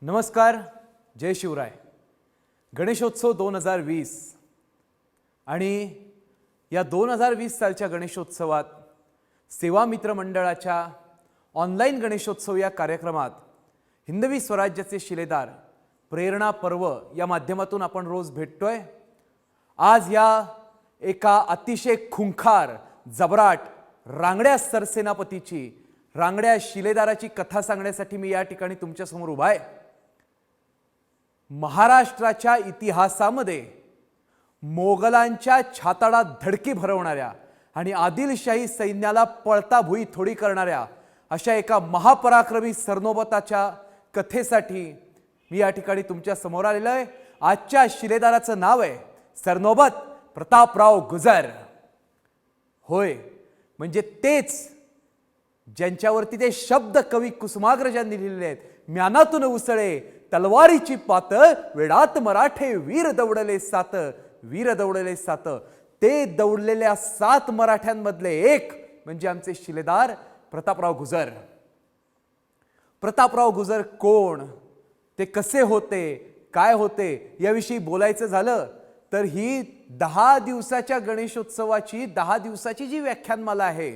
नमस्कार, जय शिवराय. गणेशोत्सव 2020 आणि या 2020 सालच्या गणेशोत्सवात सेवा मित्र मंडळाच्या ऑनलाईन गणेशोत्सव या कार्यक्रमात हिंदवी स्वराज्याचे शिलेदार प्रेरणा पर्व या माध्यमातून आपण रोज भेटतोय. आज या एका अतिशय खुंखार जबराट रांगड्या सरसेनापतीची रांगड्या शिलेदाराची कथा सांगण्यासाठी मी या ठिकाणी तुमच्या समोर उभा आहे. महाराष्ट्राच्या इतिहासामध्ये मोगलांच्या छाताडा धडकी भरवणाऱ्या आणि आदिलशाही सैन्याला पळता भुई थोडी करणाऱ्या अशा एका महापराक्रमी सरनोबताच्या कथेसाठी मी या ठिकाणी तुमच्या समोर आलेलो आहे. आजच्या शिलेदाराचं नाव आहे सरनोबत प्रतापराव गुजर. होय, म्हणजे तेच ज्यांच्यावरती ते शब्द कवी कुसुमाग्रजांनी लिहिलेले आहेत. म्यानातून उसळे तलवारीची पात, वेडात मराठे वीर दौडले सात, वीर दौडले सात. ते दौडलेल्या 7 मराठ्यांमधले एक म्हणजे आमचे शिलेदार प्रतापराव गुजर. प्रतापराव गुजर कोण, ते कसे होते, काय होते याविषयी बोलायचं झालं तर ही 10 दिवसाच्या गणेशोत्सवाची 10 दिवसाची जी व्याख्यानमाला आहे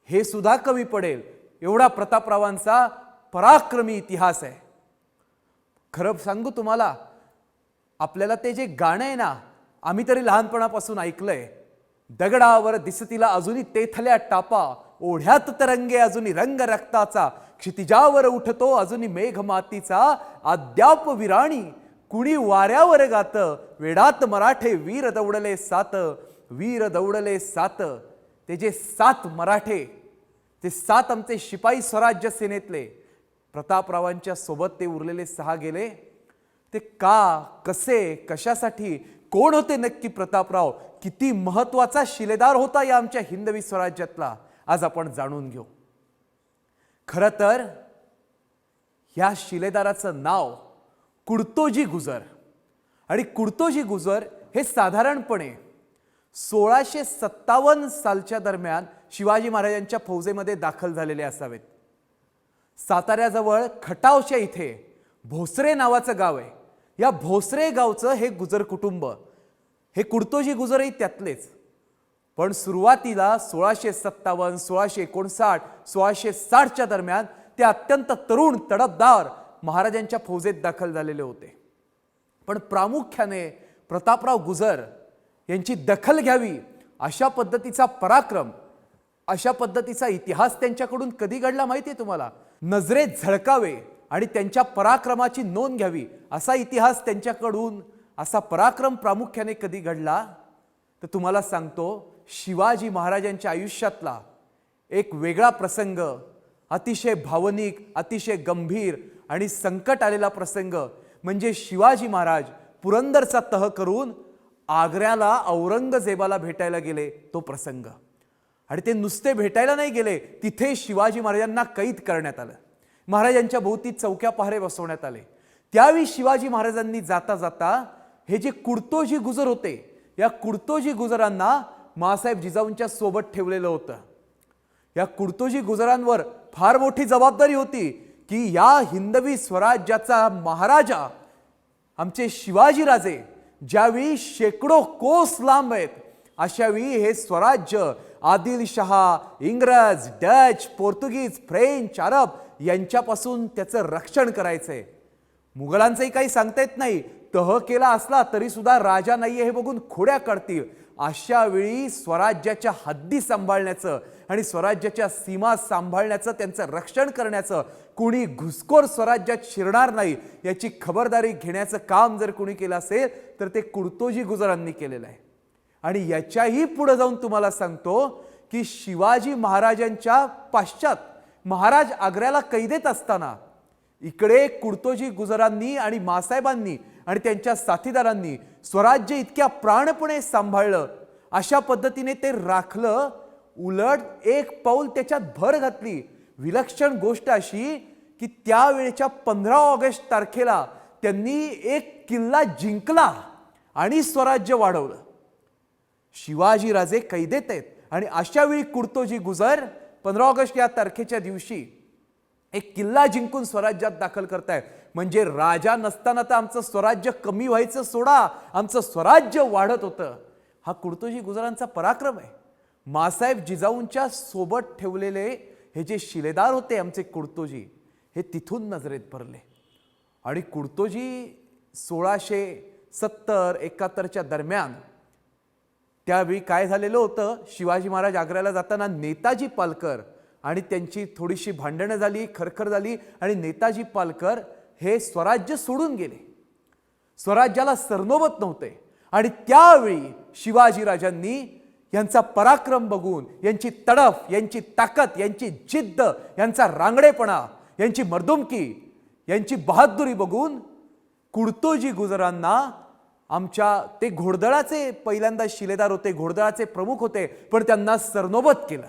हे सुद्धा कमी पडेल एवढा प्रतापरावांचा पराक्रमी इतिहास आहे. खरं सांगू तुम्हाला, आपल्याला ते जे गाणं आहे ना, आम्ही तरी लहानपणापासून ऐकलंय. दगडावर दिसतीला अजूनही तेथल्या टापा, ओढ्यात तरंगे अजूनही रंग रक्ताचा, क्षितिजावर उठतो अजूनही मेघ मातीचा, अद्याप विराणी कुणी वाऱ्यावर गात, वेडात मराठे वीर दौडले सात, वीर दौडले सात. ते जे 7 मराठे, ते 7 आमचे शिपाई स्वराज्य सेनेतले प्रतापरावांच्या सोबत ते उरलेले 6 गेले. ते का, कसे, कशासाठी, कोण होते नक्की प्रतापराव, किती महत्वाचा शिलेदार होता या आमच्या हिंदवी स्वराज्यातला, आज आपण जाणून घेऊ. खरं तर या शिलेदाराचं नाव कुडतोजी गुजर. आणि कुडतोजी गुजर हे साधारणपणे 1657 सालच्या दरम्यान शिवाजी महाराजांच्या फौजेमध्ये दाखल झालेले असावेत. साताऱ्याजवळ खटावच्या इथे भोसरे नावाचं गाव आहे. या भोसरे गावचं हे गुजर कुटुंब, हे कुडतोजी गुजरही त्यातलेच. पण सुरुवातीला 1657, 1659, 1660च्या दरम्यान ते अत्यंत तरुण तडफदार महाराजांच्या फौजेत दाखल झालेले होते. पण प्रामुख्याने प्रतापराव गुजर यांची दखल घ्यावी अशा पद्धतीचा पराक्रम, अशा पद्धतीचा इतिहास त्यांच्याकडून कधी घडला माहिती आहे तुम्हाला? नजरेत झळकावे आणि त्यांच्या पराक्रमाची नोंद घ्यावी असा इतिहास त्यांच्याकडून, असा पराक्रम प्रामुख्याने कधी घडला तर तुम्हाला सांगतो, शिवाजी महाराजांच्या आयुष्यातला एक वेगळा प्रसंग, अतिशय भावनिक, अतिशय गंभीर आणि संकट आलेला प्रसंग म्हणजे शिवाजी महाराज पुरंदरचा तह करून आग्र्याला औरंगजेबाला भेटायला गेले तो प्रसंग. आणि ते नुसते भेटायला नाही गेले, तिथे शिवाजी महाराजांना कैद करण्यात आलं. महाराजांच्या भोवती चौक्या पहारे बसवण्यात आले. त्यावेळी शिवाजी महाराजांनी जाता जाता हे जे कुडतोजी गुजर होते, या कुडतोजी गुजरांना माँसाहेब जिजाऊंच्या सोबत ठेवलेलं होतं. या कुडतोजी गुजरांवर फार मोठी जबाबदारी होती की या हिंदवी स्वराज्याचा महाराजा आमचे शिवाजी राजे ज्यावेळी शेकडो कोस लांब आहेत, अशावेळी हे स्वराज्य आदिलशहा, इंग्रज, डच, पोर्तुगीज, फ्रेंच, अरब यांच्यापासून त्याचं रक्षण करायचंय. मुघलांचंही काही सांगता येत नाही, तह केला असला तरी सुद्धा राजा नाहीये हे बघून खोड्या काढतील. अशा वेळी स्वराज्याच्या हद्दी सांभाळण्याचं आणि स्वराज्याच्या सीमा सांभाळण्याचं, त्यांचं रक्षण करण्याचं, कुणी घुसखोर स्वराज्यात शिरणार नाही याची खबरदारी घेण्याचं काम जर कुणी केलं असेल तर ते कुडतोजी गुजरांनी केलेलं आहे. आणि याच्याही पुढे जाऊन तुम्हाला सांगतो की शिवाजी महाराजांच्या पश्चात महाराज आग्र्याला कैदेत असताना इकडे कुडतोजी गुजरांनी आणि माँसाहेबांनी आणि त्यांच्या साथीदारांनी स्वराज्य इतक्या प्राणपणे सांभाळलं, अशा पद्धतीने ते राखलं. उलट एक पाऊल त्याच्यात भर घातली. विलक्षण गोष्ट अशी की त्यावेळेच्या 15 ऑगस्ट तारखेला त्यांनी एक किल्ला जिंकला आणि स्वराज्य वाढवलं. शिवाजी राजे कैदेत आहेत आणि अशा वेळी कुडतोजी गुजर 15 ऑगस्ट या तारखेच्या दिवशी एक किल्ला जिंकून स्वराज्यात दाखल करतायत. म्हणजे राजा नसताना तर आमचं स्वराज्य कमी व्हायचं सोडा, आमचं स्वराज्य वाढत होतं. हा कुडतोजी गुजरांचा पराक्रम आहे. मासाहेब जिजाऊंच्या सोबत ठेवलेले हे जे शिलेदार होते आमचे कुडतोजी, हे तिथून नजरेत भरले. आणि कुडतोजी 1670-71च्या दरम्यान त्यावेळी काय झालेलं होतं, शिवाजी महाराज आग्र्याला जाताना नेताजी पालकर आणि त्यांची थोडीशी भांडणं झाली, खरखर झाली आणि नेताजी पालकर हे स्वराज्य सोडून गेले. स्वराज्याला सरनोबत नव्हते. आणि त्यावेळी शिवाजीराजांनी यांचा पराक्रम बघून, यांची तडफ, यांची ताकद, यांची जिद्द, यांचा रांगडेपणा, यांची मर्दुमकी, यांची बहादुरी बघून कुडतोजी गुजरांना आमच्या ते घोडदळाचे पहिल्यांदा शिलेदार होते, घोडदळाचे प्रमुख होते, पण त्यांना सरनोबत केलं.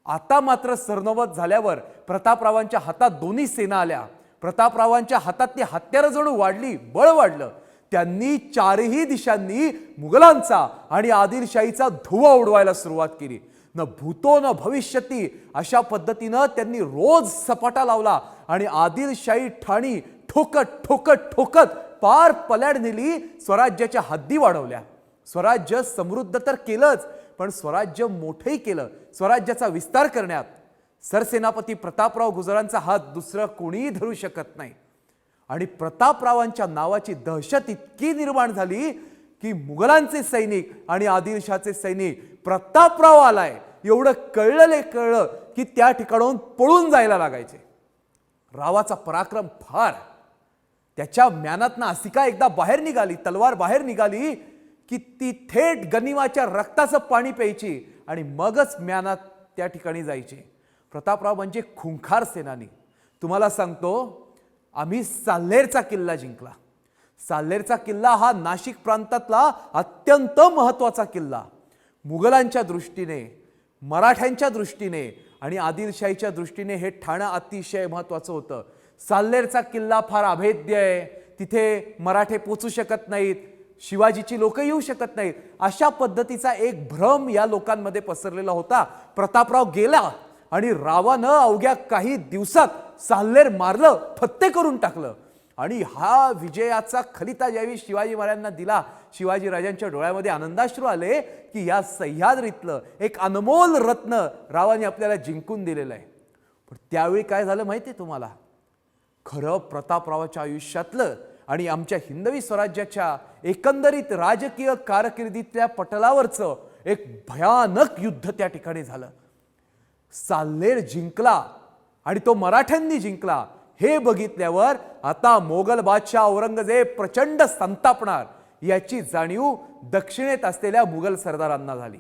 आता मात्र सरनोबत झाल्यावर प्रतापरावांच्या हातात दोन्ही सेना आल्या. प्रतापरावांच्या हातातली हत्यारं जणू वाढली, बळ वाढलं. त्यांनी चारही दिशांनी मुघलांचा आणि आदिलशाहीचा धुव्वा उडवायला सुरुवात केली. न भूतो न भविष्यती अशा पद्धतीनं त्यांनी रोज सपाटा लावला आणि आदिलशाही ठाणी ठोकत ठोकत ठोकत पार पल्याड नेली, स्वराज्याच्या हद्दी वाढवल्या. स्वराज्य समृद्ध तर केलंच, पण स्वराज्य मोठंही केलं. स्वराज्याचा विस्तार करण्यात सरसेनापती प्रतापराव गुजरांचा हात दुसरं कोणीही धरू शकत नाही. आणि प्रतापरावांच्या नावाची दहशत इतकी निर्माण झाली की मुघलांचे सैनिक आणि आदिलशाहचे सैनिक प्रतापराव आलाय एवढं कळलं की त्या ठिकाणाहून पळून जायला लागायचे. रावाचा पराक्रम फार. त्याच्या म्यानातनं असिका एकदा बाहेर निघाली, तलवार बाहेर निघाली की ती थेट गनिमाच्या रक्ताचं पाणी प्यायची आणि मगच म्यानात त्या ठिकाणी जायची. प्रतापराव म्हणजे खुंखार सेनानी. तुम्हाला सांगतो, आम्ही साल्हेरचा किल्ला जिंकला. साल्हेरचा किल्ला हा नाशिक प्रांतातला अत्यंत महत्त्वाचा किल्ला. मुघलांच्या दृष्टीने, मराठ्यांच्या दृष्टीने आणि आदिलशाहीच्या दृष्टीने हे ठाणं अतिशय महत्त्वाचं होतं. साल्हेरचा किल्ला फार अभेद्य आहे, तिथे मराठे पोचू शकत नाहीत, शिवाजीची लोक येऊ शकत नाहीत, अशा पद्धतीचा एक भ्रम या लोकांमध्ये पसरलेला होता. प्रतापराव गेला आणि रावानं अवघ्या काही दिवसात साल्हेर मारलं, फत्ते करून टाकलं. आणि हा विजयाचा खलिता ज्यावेळी शिवाजी महाराजांना दिला, शिवाजी राजांच्या डोळ्यामध्ये आनंदाश्रू आले की या सह्याद्रीतलं एक अनमोल रत्न रावाने आपल्याला जिंकून दिलेलं आहे. पण त्यावेळी काय झालं माहिती आहे तुम्हाला? खरं प्रतापरावाच्या आयुष्यातलं आणि आमच्या हिंदवी स्वराज्याच्या एकंदरीत राजकीय कारकिर्दीतल्या पटलावरचं एक भयानक युद्ध त्या ठिकाणी झालं. साल्हेर जिंकला आणि तो मराठ्यांनी जिंकला हे बघितल्यावर आता मोगल बादशाह औरंगजेब प्रचंड संतापणार याची जाणीव दक्षिणेत असलेल्या मुघल सरदारांना झाली.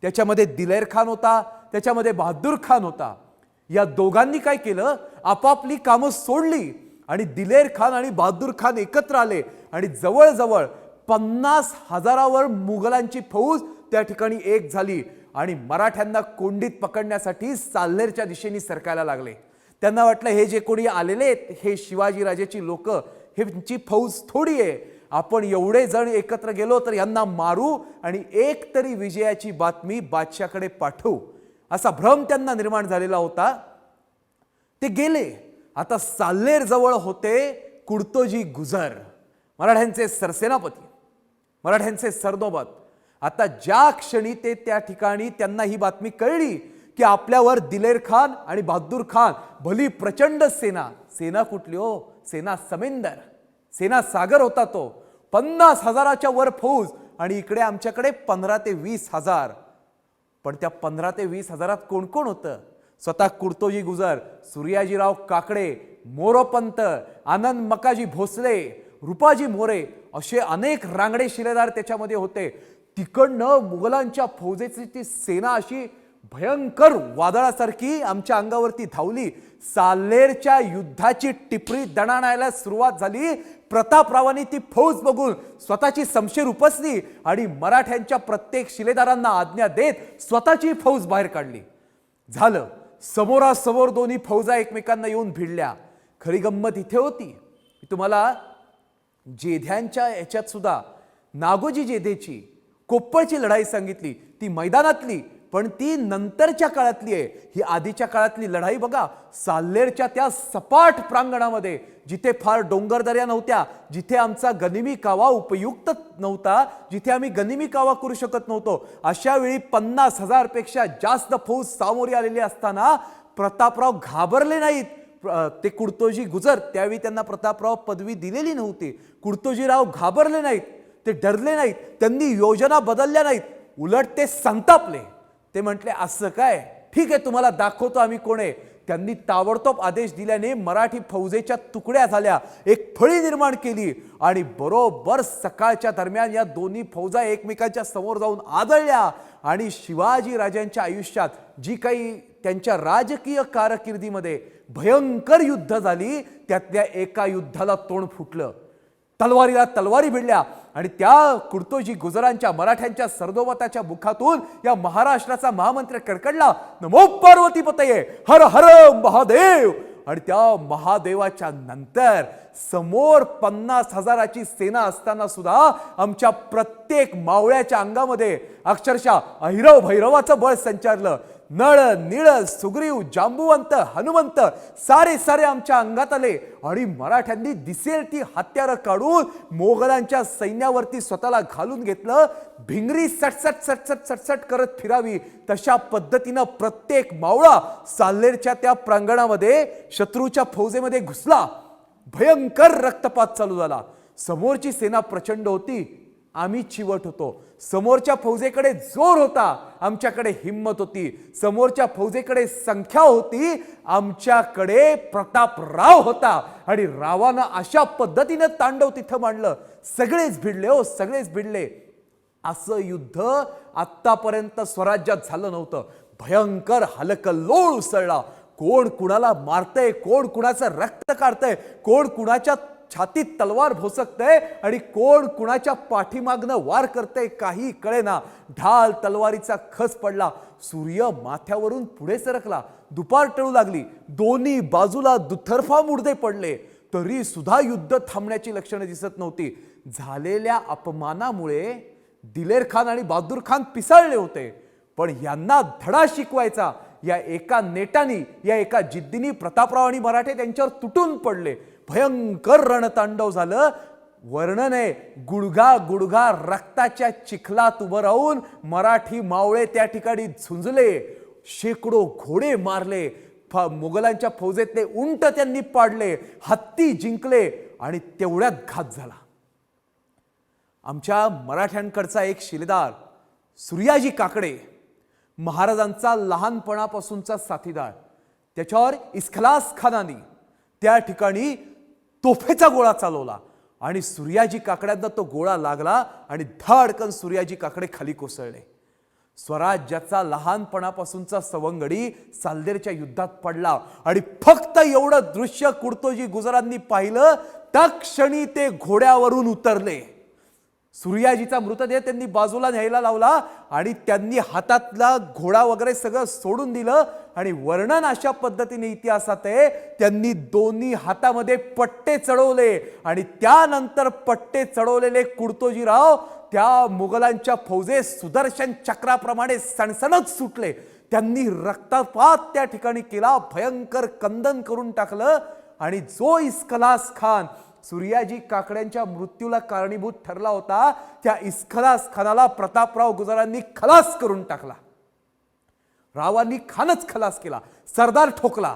त्याच्यामध्ये दिलेर खान होता, त्याच्यामध्ये बहादूर खान होता. या दोघांनी काय केलं, आपापली कामं सोडली आणि दिलेर खान आणि बहादूर खान एकत्र आले आणि जवळजवळ 50,000वर मुघलांची फौज त्या ठिकाणी एक झाली आणि मराठ्यांना कोंडीत पकडण्यासाठी साल्हेरच्या दिशेने सरकायला लागले. त्यांना वाटलं हे जे कोणी आलेले आहेत हे शिवाजीराजाची लोक, ह्यांची फौज थोडी आहे, आपण एवढे जण एकत्र गेलो तर यांना मारू आणि एक तरी विजयाची बातमी बादशाहकडे पाठवू, असा भ्रम त्यांना निर्माण झालेला होता. ते गेले. आता साल्हेर जवळ होते कुडतोजी गुजर, मराठ्यांचे सरसेनापती, मराठ्यांचे सरनोबत. आता ज्या क्षणी ते त्या ठिकाणी त्यांना ही बातमी कळली की आपल्यावर दिलेर खान आणि बहादूर खान भली प्रचंड सेना, सेना कुठली हो, सेना समेंदर, सेना सागर होता तो, 50,000च्या वर फौज आणि इकडे आमच्याकडे 15 ते 20,000. पण त्या 15 ते 20,000 कोण कोण होतं? स्वतः कुडतोजी गुजर, सूर्याजीराव काकडे, मोरोपंत, आनंद मकाजी भोसले, रूपाजी मोरे असे अनेक रांगडे शिलेदार त्याच्यामध्ये होते. तिकडनं मुघलांच्या फौजेची ती सेना अशी भयंकर वादळासारखी आमच्या अंगावरती धावली. साल्हेरच्या युद्धाची टिपरी दणाणायला सुरुवात झाली. प्रतापरावांनी ती फौज बघून स्वतःची समशेर उपसली आणि मराठ्यांच्या प्रत्येक शिलेदारांना आज्ञा देत स्वतःची फौज बाहेर काढली. झालं, समोरासमोर दोन्ही फौजा एकमेकांना येऊन भिडल्या. खरी गंमत इथे होती, तुम्हाला जेध्यांच्या याच्यात सुद्धा नागोजी जेधेची कोप्पळची लढाई सांगितली, ती मैदानातली, पण ती नंतरच्या काळातली आहे. ही आधीच्या काळातली लढाई बघा, साल्हेरच्या त्या सपाट प्रांगणामध्ये, जिथे फार डोंगरदऱ्या नव्हत्या, जिथे आमचा गनिमी कावा उपयुक्त नव्हता, जिथे आम्ही गनिमी कावा करू शकत नव्हतो, अशा वेळी 50,000 पेक्षा जास्त फौज सामोरी आलेली असताना प्रतापराव घाबरले नाहीत. ते कुडतोजी गुजर, त्यावेळी त्यांना प्रतापराव पदवी दिलेली नव्हती. कुडतोजीराव घाबरले नाहीत, ते डरले नाहीत, त्यांनी योजना बदलल्या नाहीत, उलट ते संतापले. ते म्हटले असं काय, ठीक आहे तुम्हाला दाखवतो आम्ही कोण आहे. त्यांनी ताबडतोब आदेश दिल्याने मराठी फौजेच्या तुकड्या झाल्या, एक फळी निर्माण केली आणि बरोबर सकाळच्या दरम्यान या दोन्ही फौजा एकमेकांच्या समोर जाऊन आदळल्या. आणि शिवाजी राजांच्या आयुष्यात जी काही त्यांच्या राजकीय कारकिर्दीमध्ये भयंकर युद्ध झाली, त्यातल्या एका युद्धाला तोंड फुटलं. तलवारीला तलवारी भिडल्या आणि त्या कुडतोजी गुजरांच्या मराठ्यांच्या सरदोबताच्या मुखातून या महाराष्ट्राचा महामंत्र कडकडला, नमो पार्वतीपतये, हर हर महादेव. आणि त्या महादेवाच्या नंतर समोर 50,000ची सेना असताना सुद्धा आमच्या प्रत्येक मावळ्याच्या अंगामध्ये अक्षरशः अहिरव भैरवाचं बळ संचारलं. नळ निळ सुग्रीव जांबुवंत हनुमंत सारे सारे आमच्या अंगात आले आणि मराठ्यांनी दिसेल ती हत्यारं काढून मोगलांच्या सैन्यावरती स्वतःला घालून घेतलं. भिंगरी सटसट सटसट सटसट करत फिरावी तशा पद्धतीनं प्रत्येक मावळा साल्हेरच्या त्या प्रांगणामध्ये शत्रूच्या फौजेमध्ये घुसला. भयंकर रक्तपात चालू झाला. समोरची सेना प्रचंड होती, आम्ही चिवट होतो. समोरच्या फौजेकडे जोर होता, आमच्याकडे हिम्मत होती. समोरच्या फौजेकडे संख्या होती, आमच्याकडे प्रतापराव होता. आणि रावानं अशा पद्धतीने तांडव तिथं मांडलं. सगळेच भिडले हो, सगळेच भिडले. असं युद्ध आतापर्यंत स्वराज्यात झालं नव्हतं. भयंकर हलकल्लोळ उसळला. कोण कुणाला मारतंय, कोण कुणाचं रक्त काढतंय, कोण कुणाच्या छातीत तलवार भोसकतंय आणि कोण कुणाच्या पाठीमागनं वार करतंय काही कळेना. ढाल तलवारीचा खस पडला. सूर्य माथ्यावरून पुढे सरकला. दुपार टळू लागली. दोन्ही बाजूला दुतर्फा मुर्दे पडले. तरी सुद्धा युद्ध थांबण्याची लक्षणं दिसत नव्हती. झालेल्या अपमानामुळे दिलेर खान आणि बहादूर खान पिसाळले होते. पण यांना धडा शिकवायचा या एका नेटानी, या एका जिद्दीनी प्रतापराव आणि मराठे त्यांच्यावर तुटून पडले. भयंकर रणतांडव झालं. वर्णन आहे, गुडघा गुडघा रक्ताच्या चिखलात उभं राहून मराठी मावळे त्या ठिकाणी झुंजले. शेकडो घोडे मारले. मुघलांच्या फौजेतले उंट त्यांनी पाडले. हत्ती जिंकले आणि तेवढ्यात घात झाला. आमच्या मराठ्यांकडचा एक शिलेदार सूर्याजी काकडे, महाराजांचा लहानपणापासूनचा साथीदार, त्याच्यावर इस्खलास खानानी त्या ठिकाणी तोफेचा गोळा चालवला आणि सूर्याजी काकड्यांना तो गोळा लागला आणि धडकन सूर्याजी काकडे खाली कोसळले. स्वराज्याचा लहानपणापासूनचा सवंगडी साल्हेरच्या युद्धात पडला आणि फक्त एवढं दृश्य कुडतोजी गुजरांनी पाहिलं. त्या क्षणी ते घोड्यावरून उतरले. सूर्याजीचा मृतदेह त्यांनी बाजूला न्यायला लावला आणि त्यांनी हातातला घोडा वगैरे सगळं सोडून दिलं. आणि वर्णन अशा पद्धतीने इतिहासात आहे, त्यांनी दोन्ही हातामध्ये पट्टे चढवले आणि त्यानंतर पट्टे चढवलेले कुडतोजीराव त्या मुघलांच्या फौजे सुदर्शन चक्राप्रमाणे सणसणत सुटले. त्यांनी रक्तपात त्या ठिकाणी केला, भयंकर कंदन करून टाकलं. आणि जो इस्खलास खान सूर्याजी काकड्यांच्या मृत्यूला कारणीभूत ठरला होता, त्या इस्खलास खानाला प्रतापराव गुजरांनी खलास करून टाकला. रावांनी खानच खलास केला. सरदार ठोकला.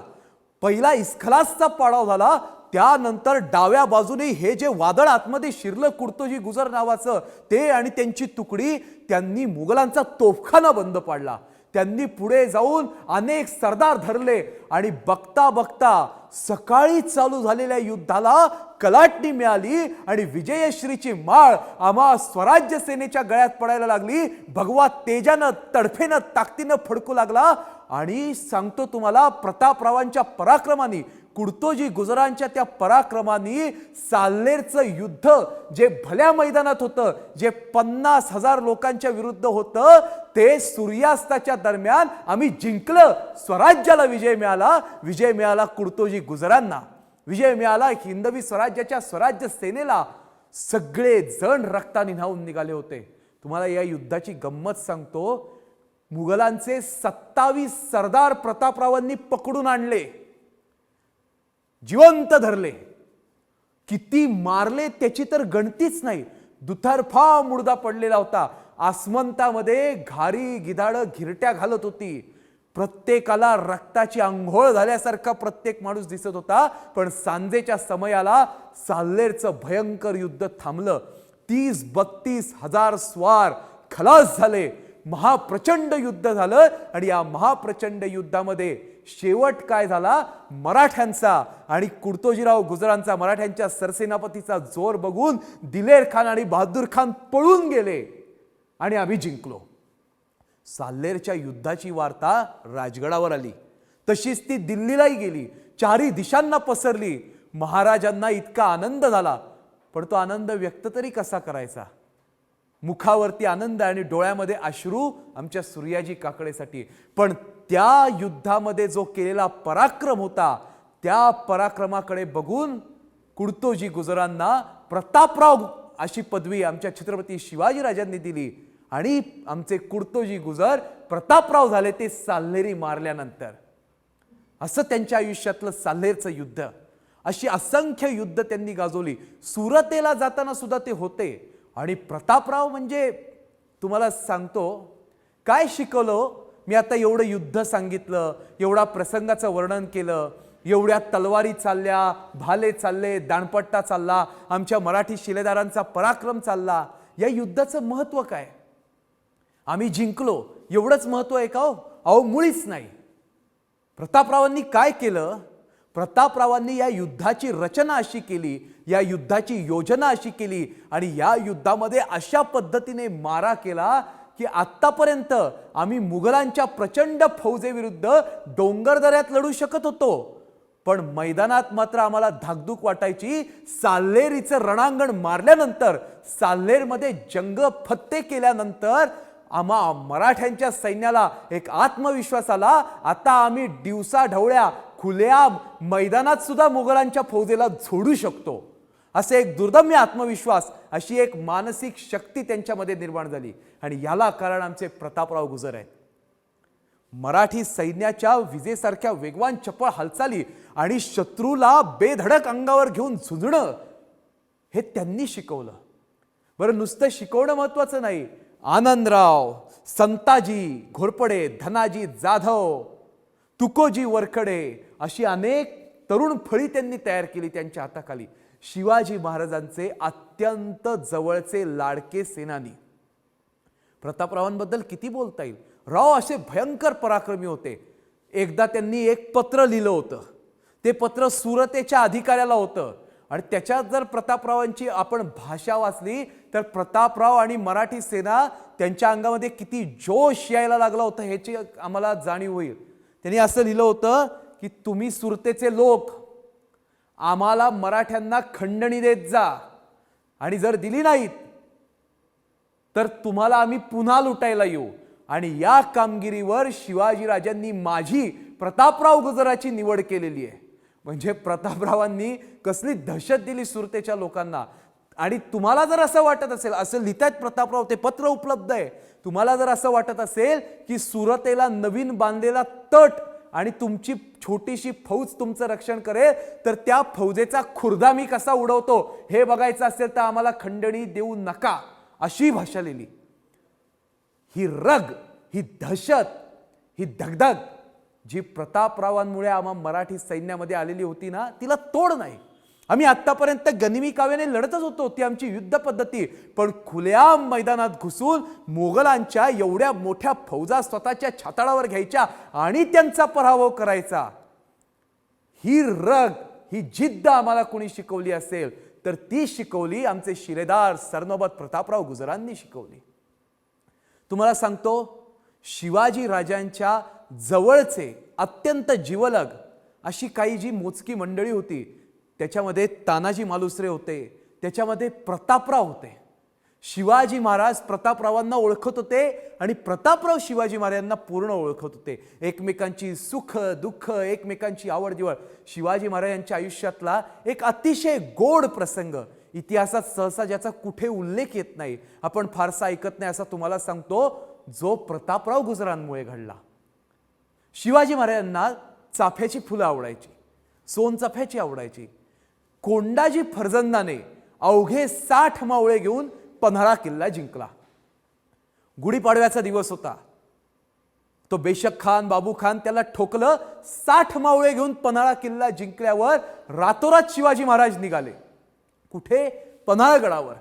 पहिला इस्खलासचा पाडाव झाला. त्यानंतर डाव्या बाजूने हे जे वादळ आतमध्ये शिरलं कुडतोजी गुजर नावाचं, ते आणि त्यांची तुकडी, त्यांनी मुघलांचा तोफखाना बंद पाडला. त्यांनी पुढे जाऊन अनेक सरदार धरले आणि बघता बघता सकाळी चालू झालेल्या युद्धाला कलाटणी मिळाली आणि विजयश्रीची माळ आम्हा स्वराज्य सेनेच्या गळ्यात पडायला लागली. भगवा तेजानं, तडफेनं, ताकदीनं फडकू लागला. आणि सांगतो तुम्हाला, प्रतापरावांच्या पराक्रमाने, कुडतोजी गुजरांच्या त्या पराक्रमाने साल्हेरचं युद्ध जे भल्या मैदानात होतं, जे 50,000 लोकांच्या विरुद्ध होतं, ते सूर्यास्ताच्या दरम्यान आम्ही जिंकलं. स्वराज्याला विजय मिळाला. विजय मिळाला कुडतोजी गुजरांना. विजय मिळाला हिंदवी स्वराज्याच्या स्वराज्य सेनेला. सगळे जण रक्ताने न्हाऊन निघाले होते. तुम्हाला या युद्धाची गंमत सांगतो. मुघलांचे 27 सरदार प्रतापरावांनी पकडून आणले, जिवंत धरले. किती मारले त्याची तर गणतीच नाही. दुतर्फा मुर्दा पडलेला होता. आसमंतामध्ये घारी गिधाड घिरट्या घालत होती. प्रत्येकाला रक्ताची अंघोळ झाल्यासारखा प्रत्येक माणूस दिसत होता. पण सांजेच्या समयाला साल्हेरचं भयंकर युद्ध थांबलं. 30-32 हजार स्वार खलास झाले. महाप्रचंड युद्ध झालं. आणि या महाप्रचंड युद्धामध्ये शेवट काय झाला, मराठ्यांचा आणि कुडतोजीराव गुजरांचा, मराठ्यांच्या सरसेनापतीचा जोर बघून दिलेर खान आणि बहादूर खान पळून गेले आणि आम्ही जिंकलो. साल्हेरच्या युद्धाची वार्ता राजगडावर आली, तशीच ती दिल्लीलाही गेली, चारही दिशांना पसरली. महाराजांना इतका आनंद झाला, पण तो आनंद व्यक्त तरी कसा करायचा. मुखावरती आनंद आणि डोळ्यामध्ये अश्रू आमच्या सूर्याजी काकडेसाठी. पण त्या युद्धामध्ये जो केलेला पराक्रम होता, त्या पराक्रमाकडे बघून कुडतोजी गुजरांना प्रतापराव अशी पदवी आमच्या छत्रपती शिवाजीराजांनी दिली. आणि आमचे कुडतोजी गुजर प्रतापराव झाले ते साल्हेरी मारल्यानंतर. असं त्यांच्या आयुष्यातलं साल्हेरचं युद्ध. अशी असंख्य युद्ध त्यांनी गाजवली. सुरतेला जाताना सुद्धा ते होते. आणि प्रतापराव म्हणजे तुम्हाला सांगतो काय शिकवलं मी. आता एवढं युद्ध सांगितलं, एवढा प्रसंगाचं वर्णन केलं, एवढ्या तलवारी चालल्या, भाले चालले, दाणपट्टा चालला, आमच्या मराठी शिलेदारांचा पराक्रम चालला. या युद्धाचं महत्त्व काय? आम्ही जिंकलो एवढंच महत्त्व आहे का हो? अहो मुळीच नाही. प्रतापरावांनी काय केलं? प्रतापरावांनी या युद्धाची रचना अशी केली, या युद्धाची योजना अशी केली आणि या युद्धामध्ये अशा पद्धतीने मारा केला की आतापर्यंत आम्ही मुघलांच्या प्रचंड फौजेविरुद्ध डोंगरदऱ्यात लढू शकत होतो, पण मैदानात मात्र आम्हाला धाकधूक वाटायची. साल्हेरीचं रणांगण मारल्यानंतर, साल्हेरमध्ये जंग फत्ते केल्यानंतर आम्हा मराठ्यांच्या सैन्याला एक आत्मविश्वास आला. आता आम्ही दिवसा ढवळ्या खुल्या मैदानात सुद्धा मुघलांच्या फौजेला झोडू शकतो. असे एक दुर्दम्य आत्मविश्वास, अशी एक मानसिक शक्ती त्यांच्यामध्ये निर्माण झाली. आणि याला कारण आमचे प्रतापराव गुजर आहेत. मराठी सैन्याच्या विजेसारख्या वेगवान चपळ हालचाली आणि शत्रूला बेधडक अंगावर घेऊन झुंजणं हे त्यांनी शिकवलं. बरं, नुसतं शिकवणं महत्वाचं नाही. आनंदराव, संताजी घोरपडे, धनाजी जाधव, तुकोजी वरखडे अशी अनेक तरुण फळी त्यांनी तयार केली त्यांच्या हाताखाली. शिवाजी महाराजांचे अत्यंत जवळचे लाडके सेनानी. प्रतापरावांबद्दल किती बोलता येईल. राव असे भयंकर पराक्रमी होते. एकदा त्यांनी एक पत्र लिहिलं होतं. ते पत्र सुरतेच्या अधिकाऱ्याला होतं आणि त्याच्यात जर प्रतापरावांची आपण भाषा वाचली तर प्रतापराव आणि मराठी सेना त्यांच्या अंगामध्ये किती जोश यायला लागला होता ह्याची आम्हाला जाणीव होईल. त्यांनी असं लिहिलं होतं की तुम्ही सुरतेचे लोक आम्हाला मराठ्यांना खंडणी देत जा आणि जर दिली नाहीत तर तुम्हाला आम्ही पुन्हा लुटायला येऊ. आणि या कामगिरीवर शिवाजीराजांनी माझी प्रतापराव गुजराची निवड केलेली आहे. म्हणजे प्रतापरावांनी कसली दहशत दिली सुरतेच्या लोकांना. आणि तुम्हाला जर असं वाटत असेल, असं लिहितात प्रतापराव, ते पत्र उपलब्ध आहे, तुम्हाला जर असं वाटत असेल की सुरतेला नवीन बांधलेला तट आणि तुमची छोटीशी फौज तुमचं रक्षण करेल, तर त्या फौजेचा खुर्दा मी कसा उडवतो हे बघायचं असेल तर आम्हाला खंडणी देऊ नका, अशी भाषा लिहिली. ही रग, ही दहशत, ही धगधग जी प्रतापरावांमुळे आम्हा मराठी सैन्यामध्ये आलेली होती ना, तिला तोड नाही. आम्ही आतापर्यंत गनिमी काव्याने लढतच होतो, ती आमची युद्ध पद्धती. पण खुल्या मैदानात घुसून मोगलांच्या एवढ्या मोठ्या फौजा स्वतःच्या छाताडावर घ्यायच्या आणि त्यांचा पराभव करायचा, ही रग, ही जिद्द आम्हाला कोणी शिकवली असेल तर ती शिकवली आमचे शिलेदार सरनोबत प्रतापराव गुजरांनी शिकवली. तुम्हाला सांगतो, शिवाजी राजांच्या जवळचे अत्यंत जिवलग अशी काही जी मोजकी मंडळी होती, त्याच्यामध्ये तानाजी मालुसरे होते, त्याच्यामध्ये प्रतापराव होते. शिवाजी महाराज प्रतापरावांना ओळखत होते आणि प्रतापराव शिवाजी महाराजांना पूर्ण ओळखत होते. एकमेकांची सुख दुःख, एकमेकांची आवडनिवड. शिवाजी महाराजांच्या आयुष्यातला एक अतिशय गोड प्रसंग, इतिहासात सहसा ज्याचा कुठे उल्लेख येत नाही, आपण फारसा ऐकत नाही, असा तुम्हाला सांगतो. जो प्रतापराव गुजरांमुळे घडला. शिवाजी महाराजांना चाफ्याची फुलं आवडायची, सोनचाफ्याची आवडायची. कोंडाजी फर्जंदाने अवघे 60 मावळे घेऊन पन्हाळा किल्ला जिंकला. गुढीपाडव्याचा दिवस होता. तो बेशक खान, बाबू खान त्याला ठोकलं. 60 मावळे घेऊन पन्हाळा किल्ला जिंकल्यावर रातोरात शिवाजी महाराज निघाले. कुठे? पन्हाळगडावर.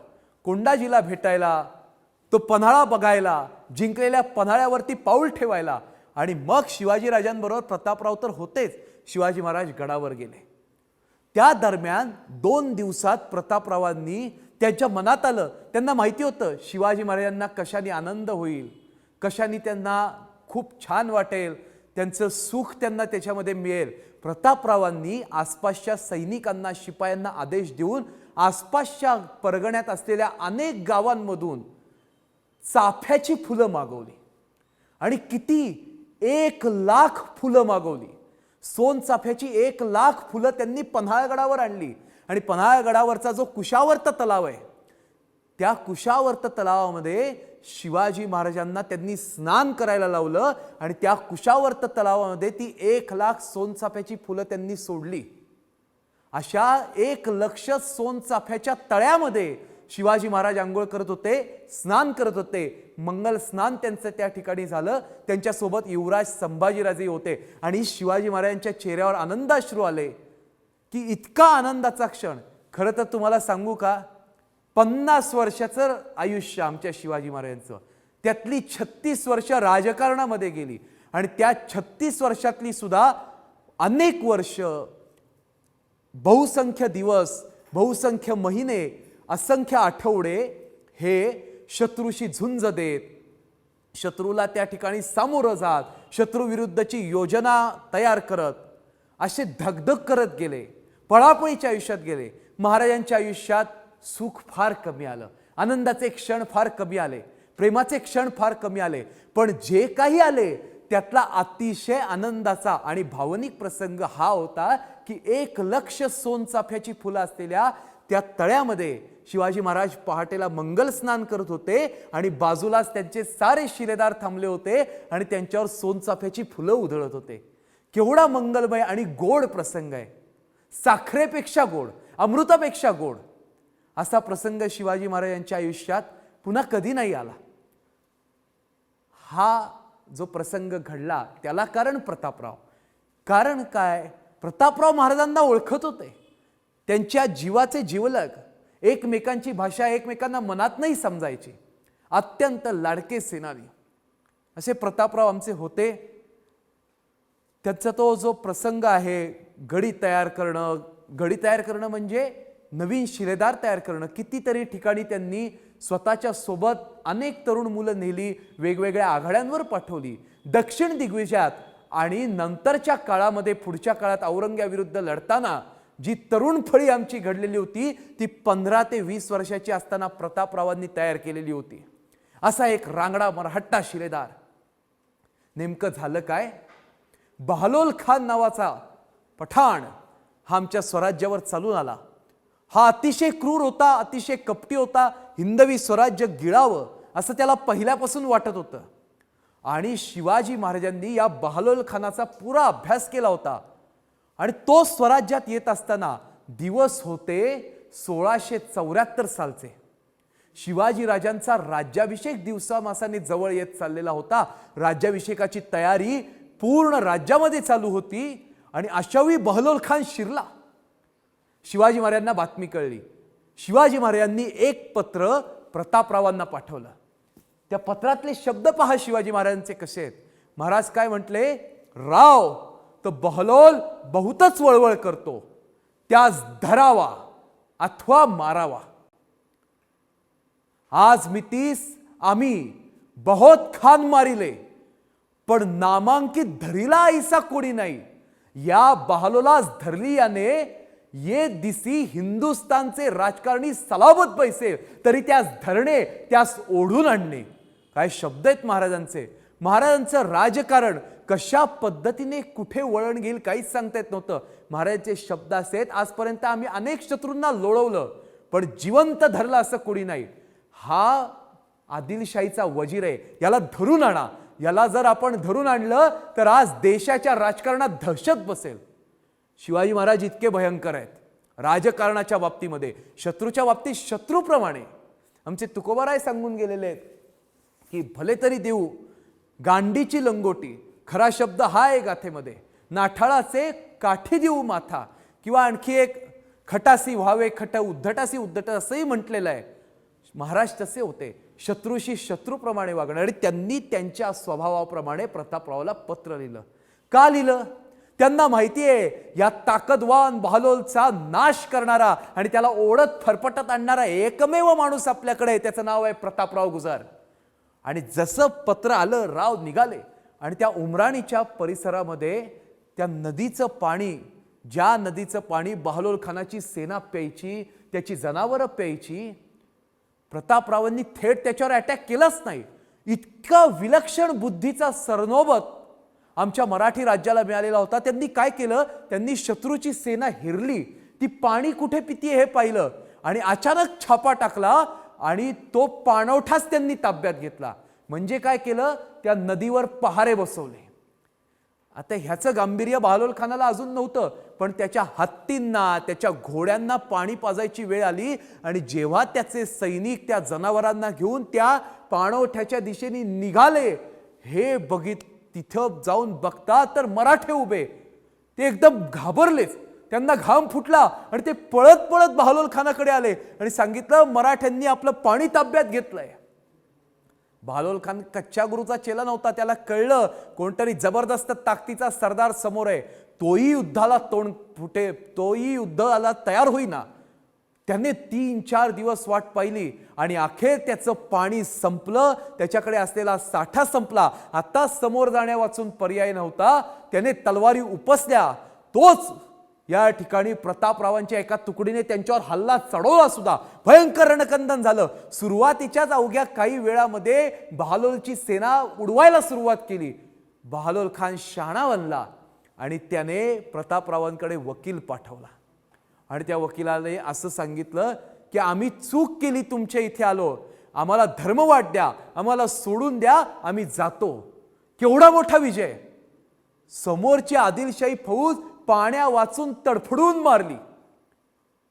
कोंडाजीला भेटायला, तो पन्हाळा बघायला, जिंकलेल्या पन्हाळ्यावरती पाऊल ठेवायला. आणि मग शिवाजीराजांबरोबर प्रतापराव तर होतेच, शिवाजी महाराज गडावर गेले. त्या दरम्यान 2 दिवसात प्रतापरावांनी त्यांच्या मनात आलं, त्यांना माहिती होतं शिवाजी महाराजांना कशाने आनंद होईल, कशाने त्यांना खूप छान वाटेल, त्यांचं सुख त्यांना त्याच्यामध्ये मिळेल. प्रतापरावांनी आसपासच्या सैनिकांना, शिपायांना आदेश देऊन आसपासच्या परगण्यात असलेल्या अनेक गावांमधून चाफ्याची फुलं मागवली. आणि किती? 1,00,000 फुलं मागवली. सोनचाफ्याची 1,00,000 फुलं त्यांनी पन्हाळगडावर आणली. आणि पन्हाळगडावरचा जो कुशावर्त तलाव आहे, त्या कुशावर्त तलावामध्ये शिवाजी महाराजांना त्यांनी स्नान करायला लावलं. आणि त्या कुशावर्त तलावामध्ये ती 1,00,000 सोनचाफ्याची फुलं त्यांनी सोडली. अशा 1,00,000 सोनचाफ्याच्या तळ्यामध्ये शिवाजी महाराज आंघोळ करत होते, स्नान करत होते. मंगल स्नान त्यांचं त्या ठिकाणी झालं. त्यांच्यासोबत युवराज संभाजीराजे होते. आणि शिवाजी महाराजांच्या चेहऱ्यावर आनंदाश्रू आले की इतका आनंदाचा क्षण. खरं तर तुम्हाला सांगू का, 50 वर्षाचं आयुष्य आमच्या शिवाजी महाराजांचं, त्यातली 36 वर्ष राजकारणामध्ये गेली. आणि त्या 36 वर्षातली सुद्धा अनेक वर्ष, बहुसंख्य दिवस, बहुसंख्य महिने, असंख्य आठवडे हे शत्रूशी झुंज देत, शत्रूला त्या ठिकाणी सामोरं जात, शत्रूविरुद्धची योजना तयार करत, असे धगधग करत गेले, पळापळीच्या आयुष्यात गेले. महाराजांच्या आयुष्यात सुख फार कमी आलं, आनंदाचे क्षण फार कमी आले, प्रेमाचे क्षण फार कमी आले. पण जे काही आले त्यातला अतिशय आनंदाचा आणि भावनिक प्रसंग हा होता की 1,00,000 सोनचाफ्याची फुलं असलेल्या त्या तळ्यामध्ये शिवाजी महाराज पहाटेला मंगल स्नान करत होते. आणि बाजूलाच त्यांचे सारे शिलेदार थांबले होते आणि त्यांच्यावर सोनचाफ्याची फुलं उधळत होते. केवढा मंगलमय आणि गोड प्रसंग आहे. साखरेपेक्षा गोड, अमृतापेक्षा गोड असा प्रसंग शिवाजी महाराजांच्या आयुष्यात पुन्हा कधी नाही आला. हा जो प्रसंग घडला त्याला कारण प्रतापराव. कारण काय? प्रतापराव महाराजांना ओळखत होते, त्यांच्या जीवाचे जिवलग, एकमेकांची भाषा एकमेकांना मनात नाही समजायची, अत्यंत लाडके सेनानी असे प्रतापराव आमचे होते. त्याचा तो जो प्रसंग आहे, गडी तयार करणं म्हणजे नवीन शिलेदार तयार करणं. कितीतरी ठिकाणी त्यांनी स्वतःच्या सोबत अनेक तरुण मुलं नेली, वेगवेगळ्या आघाड्यांवर पाठवली, दक्षिण दिग्विजयात. आणि नंतरच्या काळामध्ये, पुढच्या काळात औरंग्याविरुद्ध लढताना जी तरुण फळी आमची घडलेली होती ती 15 ते 20 वर्षाची असताना प्रतापरावांनी तयार केलेली होती. असा एक रांगडा मराठा शिलेदार. नेमकं झालं काय? बहलोल खान नावाचा पठाण हा आमच्या स्वराज्यावर चालून आला. हा अतिशय क्रूर होता, अतिशय कपटी होता. हिंदवी स्वराज्य गिळावं असं त्याला पहिल्यापासून वाटत होतं. आणि शिवाजी महाराजांनी या बहलोल खानाचा पुरा अभ्यास केला होता. आणि तो स्वराज्यात येत असताना दिवस होते 1674 सालचे. शिवाजी राजांचा राज्याभिषेक दिवसामासाने जवळ येत चाललेला होता. राज्याभिषेकाची तयारी पूर्ण राज्यामध्ये चालू होती. आणि अशावेळी बहलोल खान शिरला. शिवाजी महाराजांना बातमी कळली. शिवाजी महाराजांनी एक पत्र प्रतापरावांना पाठवलं. त्या पत्रातले शब्द पहा शिवाजी महाराजांचे कसे आहेत. महाराज काय म्हटले? राव तो बहलोल बहुतच वळवळ करतो, त्यास धरावा अथवा मारावा. आज मितीस आम्ही बहुत खान मारिले, पण नामांकित धरीला ऐसा कोणी नाही. या बहलोलास धरली याने ये दिसी हिंदुस्तानचे राजकारणी सलाबत पैसे, तरी त्यास धरणे, त्यास ओढून आणणे. काय शब्द आहेत महाराजांचे. महाराजांचं राजकारण कशा पद्धतीने कुठे वळण घेईल काहीच सांगता येत नव्हतं. महाराजांचे शब्द असे आहेत, आजपर्यंत आम्ही अनेक शत्रूंना लोळवलं पण जिवंत धरलं असं कोणी नाही. हा आदिलशाहीचा वजीर आहे, याला धरून आणा. याला जर आपण धरून आणलं तर आज देशाच्या राजकारणात दहशत बसेल. शिवाजी महाराज इतके भयंकर आहेत राजकारणाच्या बाबतीमध्ये, शत्रूच्या बाबतीत शत्रूप्रमाणे. आमचे तुकोबाराय सांगून गेलेले आहेत की भले तरी देऊ गांडीची लंगोटी, खरा शब्द हा आहे गाथेमध्ये, नाठाळाचे काठी देऊ माथा, किंवा आणखी एक खटासी व्हावे खट उद्धटासी उद्धट असंही म्हटलेलं आहे. महाराज तसे होते, शत्रूशी शत्रूप्रमाणे वागणार. आणि त्यांनी त्यांच्या स्वभावाप्रमाणे प्रतापरावला पत्र लिहिलं. का लिहिलं? त्यांना माहिती आहे या ताकदवान बहालोलचा नाश करणारा आणि त्याला ओढत फरफटत आणणारा एकमेव माणूस आपल्याकडे आहे, त्याचं नाव आहे प्रतापराव गुजर. आणि जसं पत्र आलं राव निघाले आणि त्या उमराणीच्या परिसरामध्ये त्या नदीचं पाणी, ज्या नदीचं पाणी बहालोल खानाची सेना प्यायची, त्याची जनावरं प्यायची, प्रतापरावांनी थेट त्याच्यावर अटॅक केलाच नाही. इतका विलक्षण बुद्धीचा सरनोबत आमच्या मराठी राज्याला मिळालेला होता. त्यांनी काय केलं? त्यांनी शत्रूची सेना हिरली, ती पाणी कुठे पितीये हे पाहिलं आणि अचानक छापा टाकला आणि तो पाणवठाच त्यांनी ताब्यात घेतला. म्हणजे काय केलं? त्या नदीवर पहारे बसवले. आता ह्याचं गांभीर्य बहालोल खानाला अजून नव्हतं, पण त्याच्या हत्तींना, त्याच्या घोड्यांना पाणी पाजायची वेळ आली आणि जेव्हा त्याचे सैनिक त्या जनावरांना घेऊन त्या पाणवठ्याच्या दिशेने निघाले, हे बघित तिथं जाऊन बघता तर मराठे उभे. ते एकदम घाबरलेच, त्यांना घाम फुटला आणि ते पळत पळत बहालोल खानाकडे आले आणि सांगितलं मराठ्यांनी आपलं पाणी ताब्यात घेतलंय. बहालोल खान कच्च्या गुरुचा चेला नव्हता, त्याला कळलं कोणतरी जबरदस्त ताकदीचा सरदार समोर आहे, तोही युद्धाला तोंड फुटे, तोही युद्धाला तयार होईना. त्याने 3-4 दिवस वाट पाहिली आणि अखेर त्याचं पाणी संपलं, त्याच्याकडे असलेला साठा संपला. आता समोर जाण्या वाचून पर्याय नव्हता. त्याने तलवारी उपसल्या. तोच या ठिकाणी प्रतापरावांच्या एका तुकडीने त्यांच्यावर हल्ला चढवला सुद्धा. भयंकर रणकंदन झालं. सुरुवातीच्याच अवघ्या काही वेळामध्ये बहालोलची सेना उडवायला सुरुवात केली. बहालोल खान शहाणा बनला आणि त्याने प्रतापरावांकडे वकील पाठवला आणि त्या वकिलाने असं सांगितलं की आम्ही चूक केली, तुमच्या इथे आलो, आम्हाला धर्मवाट द्या, आम्हाला सोडून द्या, आम्ही जातो. केवढा मोठा विजय! समोरची आदिलशाही फौज पाण्या वाचून तडफडून मारली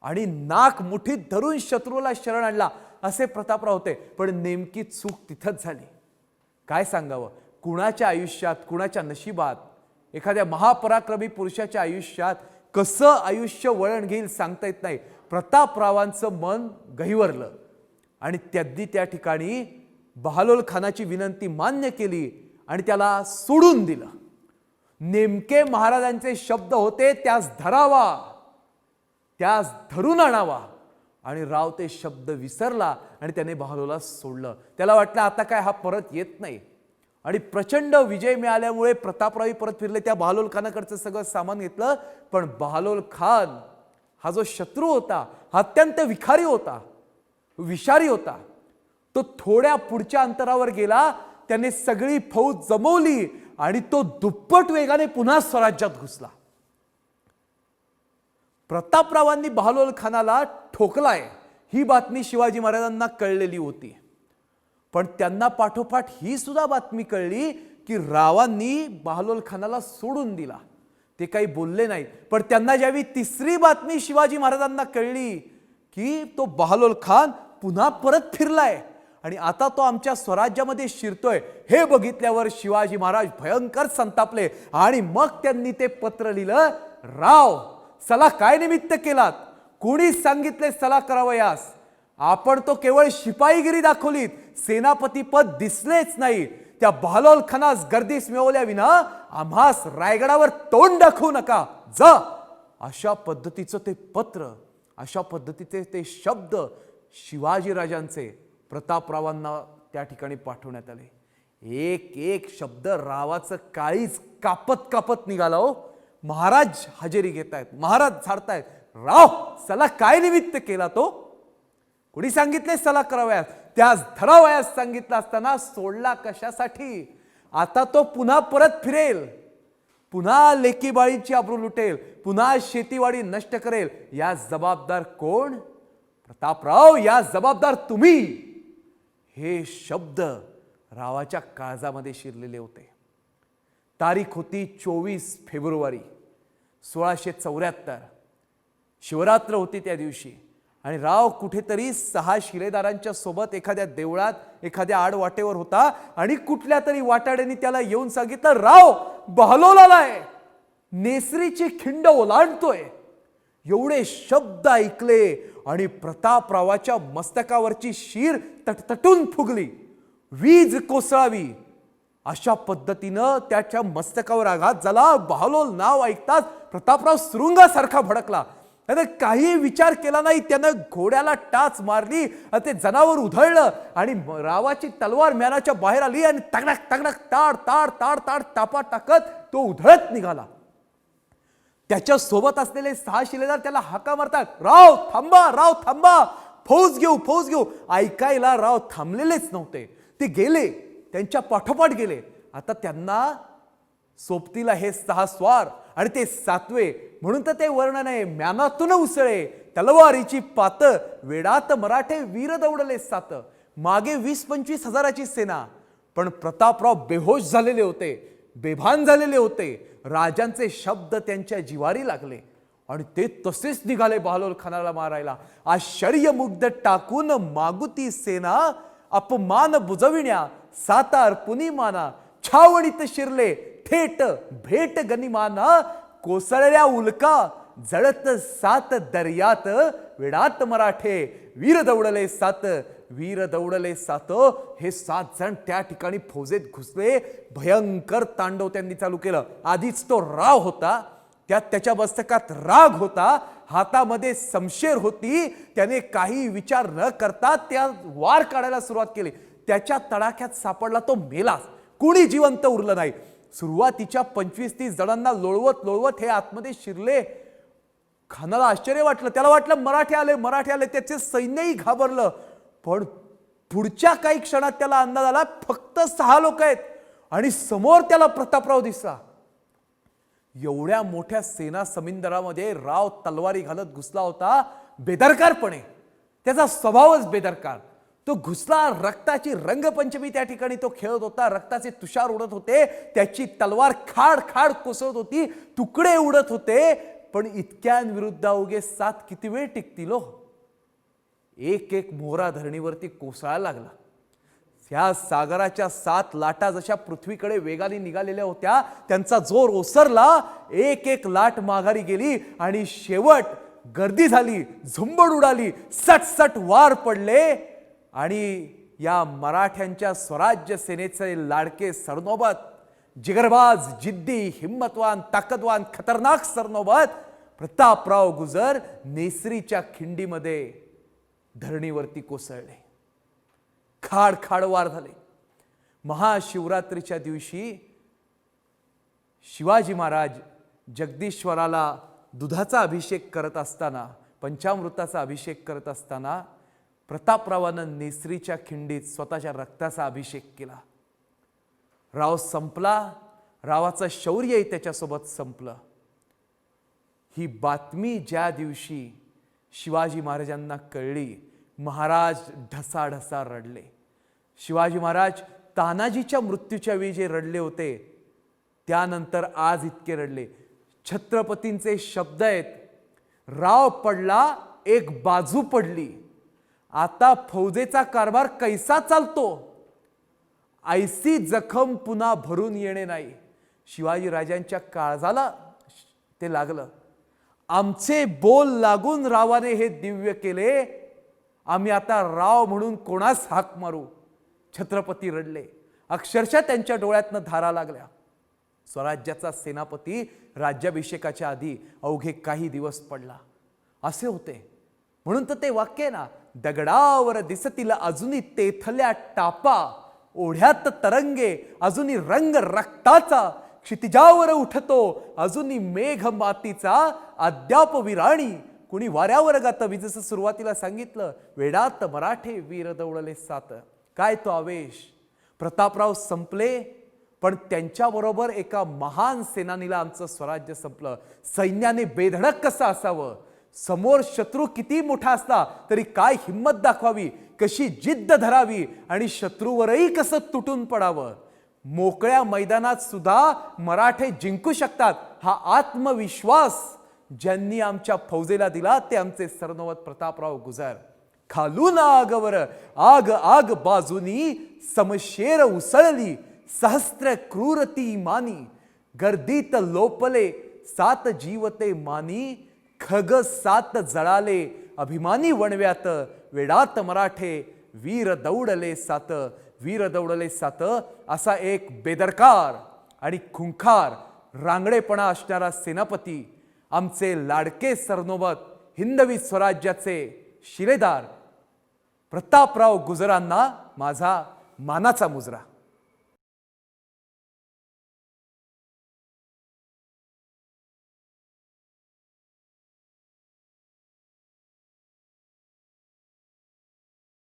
आणि नाक मुठीत धरून शत्रूला शरण आणला, असे प्रतापराव होते. पण नेमकी चूक तिथंच झाली. काय सांगावं, कुणाच्या आयुष्यात, कुणाच्या नशिबात, एखाद्या महापराक्रमी पुरुषाच्या आयुष्यात कसं आयुष्य वळण घेईल सांगता येत नाही. प्रतापरावांचं मन गहिवरलं आणि त्यांनी त्या ठिकाणी बहालोल खानाची विनंती मान्य केली आणि त्याला सोडून दिलं. नेमके महाराजांचे शब्द होते, त्यास धरावा, त्यास धरून आणावा. आणि राव ते शब्द विसरला आणि त्याने बहालोला सोडलं. त्याला वाटलं आता काय हा परत येत नाही. आणि प्रचंड विजय मिळाल्यामुळे प्रतापराव परत फिरले. त्या बहालोल खानाकडचं सगळं सामान घेतलं. पण बहालोल खान हा जो शत्रू होता, हा अत्यंत विखारी होता, विषारी होता. तो थोड्या पुढच्या अंतरावर गेला, त्याने सगळी फौज जमवली आणि तो दुप्पट वेगाने पुन्हा स्वराज्यात घुसला. प्रतापरावांनी बहालोल खानाला ठोकलाय ही बातमी शिवाजी महाराजांना कळलेली होती. पण त्यांना पाठोपाठ ही सुद्धा बातमी कळली की रावांनी बहालोल खानाला सोडून दिला. ते काही बोलले नाहीत. पण त्यांना ज्यावेळी तिसरी बातमी शिवाजी महाराजांना कळली की तो बहालोल खान पुन्हा परत फिरलाय आणि आता तो आमच्या स्वराज्यामध्ये शिरतोय, हे बघितल्यावर शिवाजी महाराज भयंकर संतापले. आणि मग त्यांनी ते पत्र लिहिलं, राव सला काय निमित्त केलात, कोणी सांगितले सला करावयास, आपण तो केवळ शिपाईगिरी दाखवलीत, सेनापती पद दिसलेच नाही. त्या बहालोल खानास गर्दीस मिळवल्या विना आम्हास रायगडावर तोंड दाखवू नका, जा. अशा पद्धतीचं ते पत्र, अशा पद्धतीचे ते शब्द शिवाजीराजांचे प्रतापरावांना त्या ठिकाणी पाठवण्यात आले. एक एक शब्द रावाचं काळीच कापत कापत निघाला. हो, महाराज हजेरी घेतायत, महाराज झाडतायत. राव सला काय निमित्त केला तो, कोणी सांगितले सला करावयास, त्यास धरावयास सांगितलं असताना सोडला कशासाठी. आता तो पुन्हा परत फिरेल, पुन्हा लेकीबाळीची आबरू लुटेल, पुन्हा शेतीवाडी नष्ट करेल. या जबाबदार कोण? प्रतापराव, या जबाबदार तुम्ही. हे शब्द रावाच्या काळजामध्ये शिरलेले होते. तारीख होती 24 फेब्रुवारी 1674. शिवरात्र होती त्या दिवशी आणि राव कुठेतरी 6 शिलेदारांच्या सोबत एखाद्या देवळात एखाद्या आडवाटेवर होता आणि कुठल्या तरी वाटाड्याने त्याला येऊन सांगितलं, राव बहलोल आलाय, नेसरीची खिंड ओलांडतोय. एवढे शब्द ऐकले आणि प्रतापरावाच्या मस्तकावरची शीर तटतटून फुगली. वीज कोसळावी अशा पद्धतीनं त्याच्या मस्तकावर आघात झाला. बहलोल नाव ऐकताच प्रतापराव सुरुंगासारखा भडकला. त्याने काही विचार केला नाही. त्यानं घोड्याला टाच मारली, ते जनावर उधळलं आणि रावाची तलवार म्यानाच्या बाहेर आली आणि तगडक तगडक ताड ताड ताड ताड तापा टाकत तो उधळत निघाला. त्याच्या सोबत असलेले 6 शिलेदार त्याला हाका मारतात, राव थांबा, राव थांबा, फौज घेऊ, फौज घेऊ. ऐकायला राव थांबलेलेच नव्हते. ते गेले, त्यांच्या पाठोपाठ गेले. आता त्यांना सोबतीला हे 6 स्वार आणि ते 7वे, म्हणून तर ते वर्णन आहे, म्यानातून उसळे तलवारीची पात, वेडात मराठे वीर दौडले सात. मागे 20-25 हजाराची सेना, पण प्रतापराव बेहोश झालेले होते, बेभान झालेले होते. राजांचे शब्द त्यांच्या जिवारी लागले आणि ते तसेच निघाले बहलोल खानाला मारायला. आश्चर्यमुग्ध टाकून मागुती सेना, अपमान बुजविण्या सातार पुनिमाना, छावणीत शिरले थेट भेट गनिमाना, कोसळल्या उल्का जळत 7 दर्यात, वेडात मराठे वीर दौडले 7, वीर दौडले 7. हे 7 जण त्या ठिकाणी फौजेत घुसले. भयंकर तांडव त्यांनी चालू केलं. आधीच तो राव होता, त्यात त्याच्या मस्तकात राग होता, हातामध्ये शमशेर होती. त्याने काही विचार न करता त्या वार काढायला सुरुवात केली. त्याच्या तडाख्यात सापडला तो मेला. कोणी जिवंत उरलं नाही. सुरुवातीच्या 25-30 जणांना लोळवत लोळवत हे आतमध्ये शिरले. खानाला आश्चर्य वाटलं. त्याला वाटलं मराठे आले, मराठे आले. त्याचे सैन्यही घाबरलं. पण पुढच्या काही क्षणात त्याला अंदाज आला फक्त 6 लोक आहेत आणि समोर त्याला प्रतापराव दिसला. एवढ्या मोठ्या सेना समिंदरामध्ये राव तलवारी घालत घुसला होता बेदरकारपणे. त्याचा स्वभावच बेदरकार. तो घुसला. रक्ताची रंगपंचमी त्या ठिकाणी तो खेळत होता. रक्ताचे तुषार उडत होते. त्याची तलवार खाड खाड कोसळत होती. तुकडे उडत होते. पण इतक्यांविरुद्ध अवघे 7 किती वेळ टिकतील हो. एक एक मोहरा धरणीवरती कोसळायला लागला. त्या सागराच्या 7 लाटा जशा पृथ्वीकडे वेगाने निघालेल्या होत्या, त्यांचा जोर ओसरला. एक एक लाट माघारी गेली आणि शेवट गर्दी झाली, झुंबड उडाली, सटसट वार पडले आणि या मराठ्यांच्या स्वराज्य सेनेचे लाडके सरनोबत, जिगरबाज, जिद्दी, हिम्मतवान, ताकदवान, खतरनाक सरनोबत प्रतापराव गुजर नेसरीच्या खिंडीमध्ये धरणीवरती कोसळले. खाड खाड वार झाले. महाशिवरात्रीच्या दिवशी शिवाजी महाराज जगदीश्वराला दुधाचा अभिषेक करत असताना, पंचामृताचा अभिषेक करत असताना प्रतापरावानं नेसरीच्या खिंडीत स्वतःच्या रक्ताचा अभिषेक केला. राव संपला. रावाचं शौर्यही त्याच्यासोबत संपलं. ही बातमी ज्या दिवशी शिवाजी महाराजांना कळली, महाराज ढसाढसा रडले. शिवाजी महाराज तानाजीच्या मृत्यूच्या वेळी जे रडले होते, त्यानंतर आज इतके रडले. छत्रपतींचे शब्द आहेत, राव पडला एक बाजू पडली, आता फौजेचा कारभार कैसा चालतो, ऐसी जखम पुन्हा भरून येणे नाही. शिवाजी राजांच्या काळजाला ते लागलं. आमचे बोल लागून रावाने हे दिव्य केले, आम्ही आता राव म्हणून कोणास हाक मारू. छत्रपती रडले. अक्षरशः त्यांच्या डोळ्यातनं धारा लागल्या. स्वराज्याचा सेनापती राज्याभिषेकाच्या आधी अवघे काही दिवस पडला. असे होते म्हणून तर ते वाक्य ना, दगडावर दिसतील अजूनही तेथल्या टापा, ओढ्यात तरंगे अजूनही रंग रक्ताचा, क्षितिजावर उठतो अजूनही मेघ मातीचा, अद्याप विराणी कुणी वाऱ्यावर गात. मी जसं सुरुवातीला सांगितलं, वेडात मराठे वीर दौडले 7. काय तो आवेश. प्रतापराव संपले, पण त्यांच्याबरोबर एका महान सेनानीला आमचं स्वराज्य संपलं. सैन्याने बेधडक कसं असावं, समोर शत्रू किती मोठा असला तरी काय हिंमत दाखवावी, कशी जिद्द धरावी आणि शत्रूवरही कसं तुटून पडावं. मोकळ्या मैदानात सुद्धा मराठे जिंकू शकतात हा आत्मविश्वास ज्यांनी आमच्या फौजेला दिला ते आमचे सरनोबत प्रतापराव गुजर. खालून आगवर आग आग बाजूनी समशेर उसळली, सहस्त्र क्रूरती मानी, गर्दीत लोपले सात जीवते मानी, खग सात जळाले अभिमानी वणव्यात, वेडात मराठे वीर दौडले सात, वीर दौडले सात. असा एक बेदरकार आणि खुंखार रांगडेपणा असणारा सेनापती आमचे लाडके सरनोबत हिंदवी स्वराज्याचे शिलेदार प्रतापराव गुजरांना माझा मानाचा मुजरा.